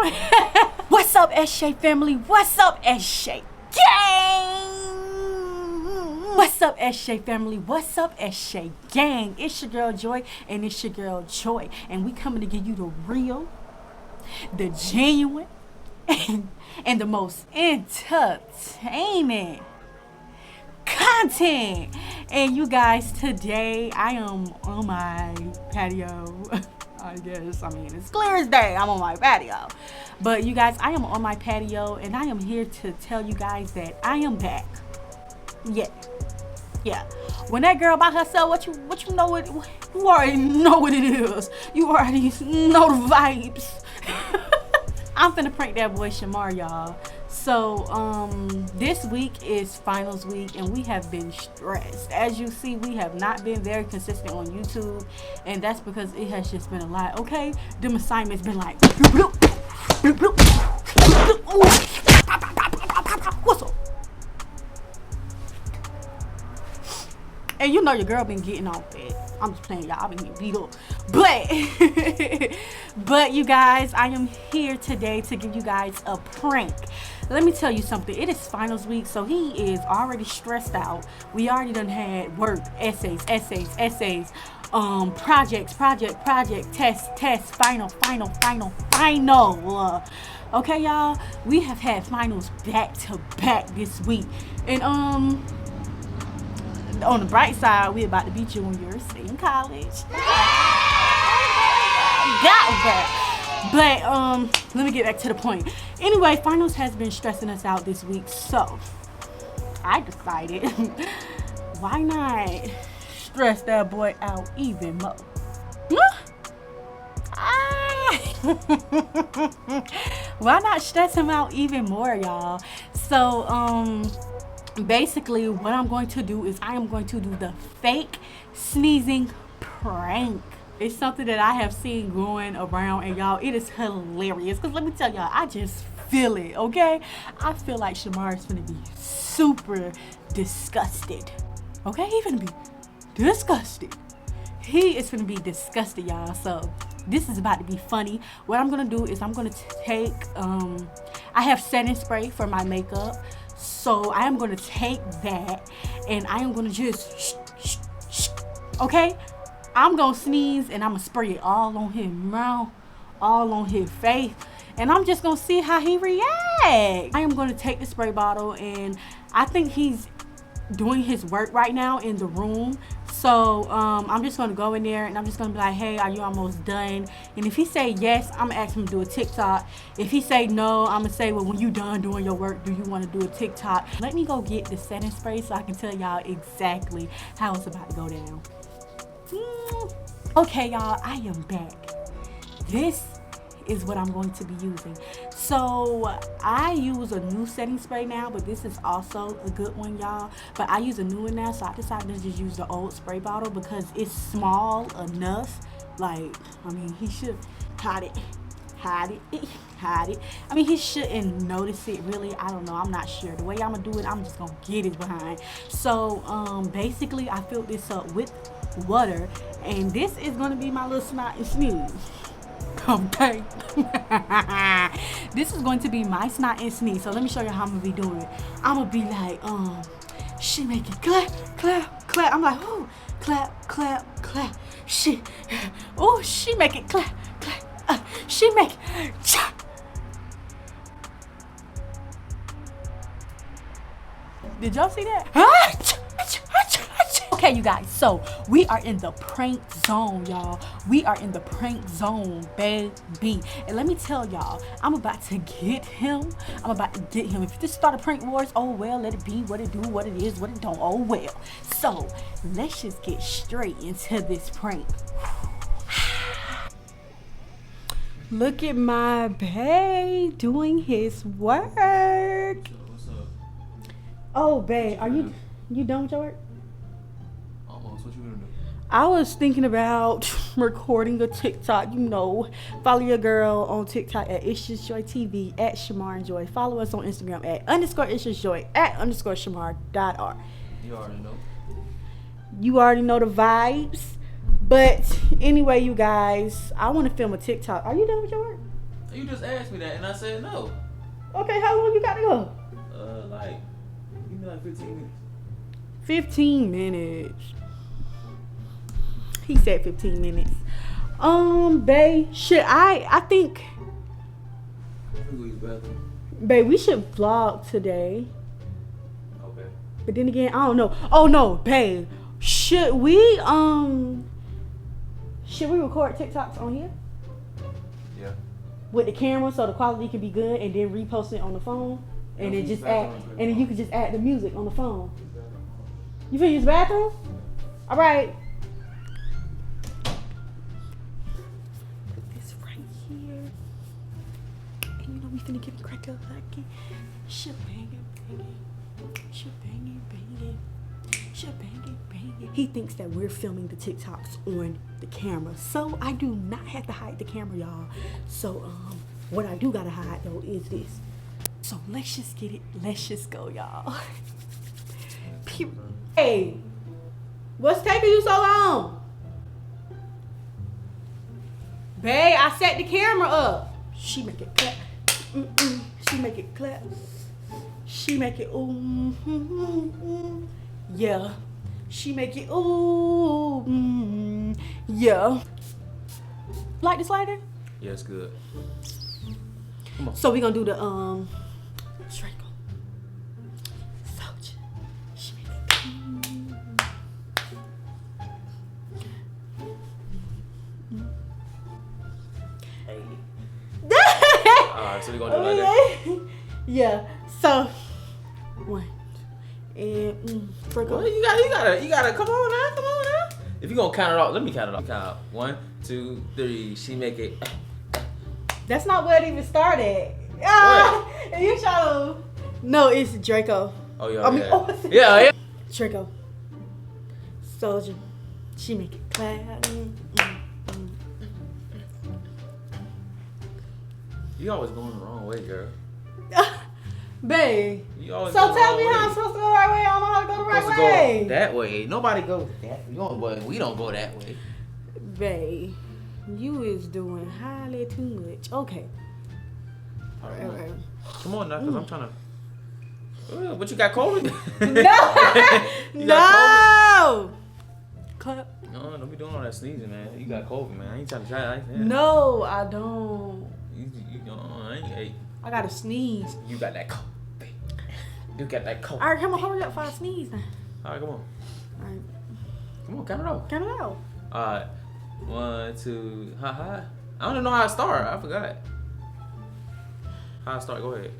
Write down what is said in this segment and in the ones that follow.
What's up, SJ family? What's up, SJ gang? What's up, SJ family? What's up, SJ gang? It's your girl Joy and it's your girl Joy, and we coming to give you the real, the genuine, and the most entertaining content. And you guys, today I am on my patio. I guess, it's clear as day, I'm on my patio. But you guys, I am on my patio and I am here to tell you guys that I am back. Yeah. When that girl by herself, what you know it, you already know what it is. You already know the vibes. I'm finna prank that boy Shamar, y'all. So this week is finals week and we have been stressed. As you see, we have not been very consistent on YouTube, and that's because it has just been a lot. Okay, them assignments been like what's up? And you know your girl been getting off it. I'm just playing, y'all. I've been getting beat up. But you guys, I am here today to give you guys a prank. Let me tell you something. It is finals week, so he is already stressed out. We already done had work, essays, projects, test, final. Okay, y'all. We have had finals back to back this week. And on the bright side, we about to be juniors in college. But let me get back to the point. Anyway, finals has been stressing us out this week, so I decided why not stress that boy out even more. Why not stress him out even more, y'all? So basically what I'm going to do is I am going to do the fake sneezing prank. It's something that I have seen going around, and y'all, it is hilarious. Because let me tell y'all, I just feel it, okay? I feel like Shamar is gonna be super disgusted. Okay, he's gonna be disgusted. He is gonna be disgusted, y'all. So this is about to be funny. What I'm gonna do is I'm gonna take I have setting spray for my makeup. So I am gonna take that and I am gonna just okay? I'm gonna sneeze and I'm gonna spray it all on his mouth, all on his face, and I'm just gonna see how he reacts. I am gonna take the spray bottle, and I think he's doing his work right now in the room. So I'm just gonna go in there and I'm just gonna be like, hey, are you almost done? And if he say yes, I'm gonna ask him to do a TikTok. If he say no, I'm gonna say, well, when you done doing your work, do you want to do a TikTok? Let me go get the setting spray so I can tell y'all exactly how it's about to go down. Okay, y'all, I am back. This is what I'm going to be using. So I use a new setting spray now, but this is also a good one, y'all. But I use a new one now, so I decided to just use the old spray bottle because it's small enough. Like, he should hide it. He shouldn't notice it, really. I don't know, I'm not sure. The way I'm gonna do it, I'm just gonna get his behind. So basically I filled this up with water, and this is gonna be my little snot and sneeze. Okay. This is going to be my snot and sneeze. So let me show you how I'm gonna be doing it. I'm gonna be like, she make it clap. I'm like, oh, clap. She make it clap. She make it cha. Did y'all see that? Okay, you guys, so we are in the prank zone, y'all. We are in the prank zone, baby. And let me tell y'all, I'm about to get him. If you just start a prank wars, oh well, let it be what it do, what it is, what it don't, oh well. So let's just get straight into this prank. Look at my babe doing his work. What's up? Oh, babe, are you done with your work? Almost. What you gonna do? I was thinking about recording a TikTok. Follow your girl on TikTok at It's Just Joy TV, at Shamar and Joy. Follow us on Instagram at _It's Just Joy, at _Shamar.R. You already know. You already know the vibes. But anyway, you guys, I want to film a TikTok. Are you done with your work? You just asked me that, and I said no. Okay, how long you gotta go? Like, give me like 15 minutes. 15 minutes. He said 15 minutes. Babe, I think, I'm gonna use the bathroom. babe, we should vlog today. Okay. But then again, I don't know. Oh no, babe. Should we record TikToks on here Yeah. with the camera so the quality can be good, and then repost it on the phone, and then just add, and then you can just add the music on the phone. You finna use the bathroom? All right. Put this right here, and you know we finna get it cracked up like shit, bang it, shit, bang it, shit, bang it. He thinks that we're filming the TikToks on the camera, so I do not have to hide the camera, y'all. So what I do gotta hide though is this. So let's just get it. Let's just go, y'all. Hey, what's taking you so long? Babe, I set the camera up. She make it clap. She make it clap. She make it ooh. Yeah. She make it ooh. Yeah. Like the slider? Yeah, it's good. So we gonna do the Draco. Soldier. She make it Alright, so we gonna do it like that. Yeah. So 1, 2, and Draco. Well, you gotta come on now. If you gonna count it off, let me count it off. Count out. 1, 2, 3. She make it. That's not where it even started. Ah, you try to. No, it's Draco. Oh yeah. I mean, yeah. Draco. Soldier. She make it clap. You always going the wrong way, girl. Babe. You always So go the tell wrong me way. how I'm supposed to go the right way. I don't know how to go the right Supposed to way. go that way. Nobody goes that way. We don't go that way. Babe, you is doing highly too much. Okay. All right. All right. Come on now, cause I'm trying to. What you got COVID? No. You got No. Clap. No, don't be doing all that sneezing, man. You got COVID, man. I ain't trying to try that. Yeah. No, I don't. I I gotta sneeze. You got that COVID. You got that COVID. All right, come on, hurry up before I sneeze now. All right, come on. All right, Come on, count it off. count it out. All right. 1, 2. I don't even know how to start. I forgot. How to start? Go ahead.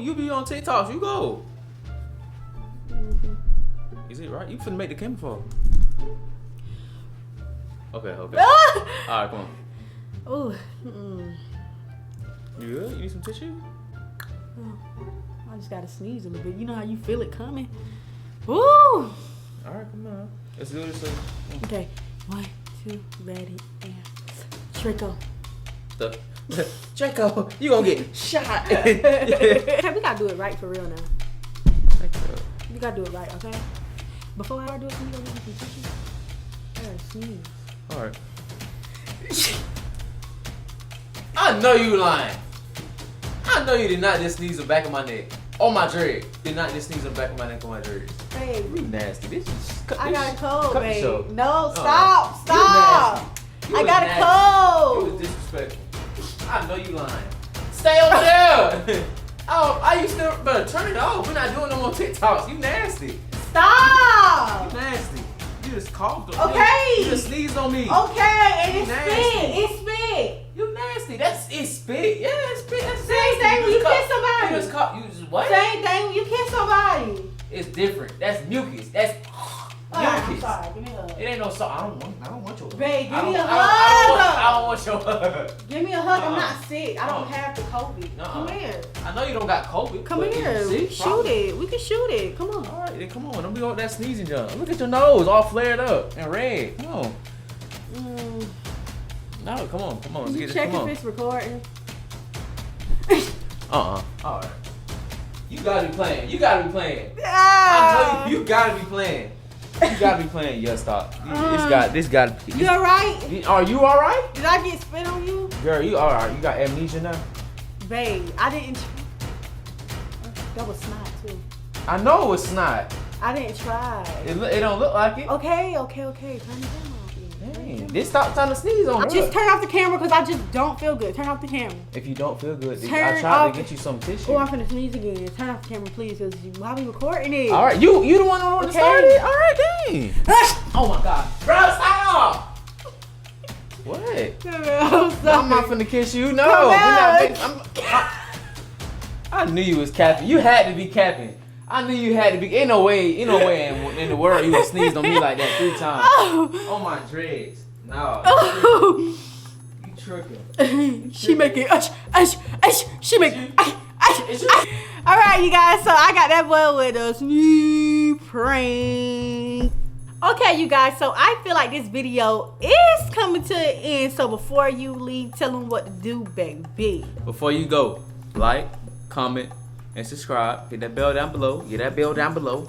you be on TikTok. You go. Is it right? You finna make the camera fall. Okay. All right, come on. Oh, You good? You need some tissue? I just gotta sneeze a little bit. You know how you feel it coming. Woo! All right, come on. Let's do this. Okay, 1, 2, ready, and Draco. Draco, you gonna get shot. Okay, we gotta do it right for real now. We gotta do it right, okay? Before I do it, can you go get me some tissue? I gotta sneeze. All right. I know you lying. I know you did not just sneeze the back of my neck. On my dread. Did not just sneeze the back of my neck on my dread. Babe, You nasty. This is I got a cold, cut the babe. show. No, stop. You nasty. You I was got a nasty. cold. You was disrespectful. I know you lying. Stay over there. Oh, I used to, but turn it off. We're not doing no more TikToks. You nasty. Stop. You nasty. You just coughed. Okay. You just sneezed on me. Okay, and it's Nasty. spit. It's spit. You nasty. It's spit. Yeah, it's spit. That's Same nasty. thing when you just kiss somebody. You just cough. You just what? Same thing when you kiss somebody. It's different. That's mucus. That's I'm mucus. sorry. Give me a hug. It ain't no salt. I don't want your hug. Babe, give I me don't- a I don't want your hug. Give me a hug. I'm Uh-uh. not sick. I don't Uh-uh. have the COVID. Come here. I know you don't got COVID. Come but if here. you We sick, can shoot probably- it. We can shoot it. Come on. All right, then come on. Don't be all that sneezing, John. Look at your nose, all flared up and red. Come on. No, come on. Let's You get it. check Come if on. it's recording. All right. You gotta be playing. I Ah. know you gotta be playing. You gotta be playing. Yeah, stop. This got. You alright? Are you alright? Did I get spit on you? Girl, you alright? You got amnesia now? Babe, I didn't. That was snot too. I know it's not. I didn't try. It don't look like it. Okay. Turn it down. Dang, this stop trying to sneeze on me. Just turn off the camera because I just don't feel good. Turn off the camera. If you don't feel good, I Turn tried off- to get you some tissue. Oh, I'm finna sneeze again. Turn off the camera, please, because why we recording it? All right, you the one who wanted to start it. All right, dang. Oh my God, bro, stop! What? I'm not finna kiss you. No, Come we're out. not. I knew you was capping. You had to be capping. I knew you had to be. Ain't no way in the world you would sneeze on me like that 3 times. Oh my dreads. No. You tripping. She making she making All right, you guys. So I got that boy with us. Me prank. Okay, you guys. So I feel like this video is coming to an end. So before you leave, tell them what to do, baby. Before you go, like, comment, and subscribe. Hit that bell down below. Get that bell down below.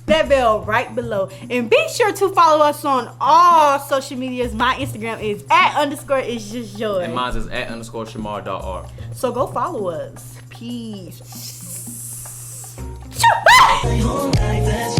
That bell right below, and be sure to follow us on all social medias. My Instagram is @_it's just yours, And mine is @_Shamar.R. so go follow us. Peace. Like that.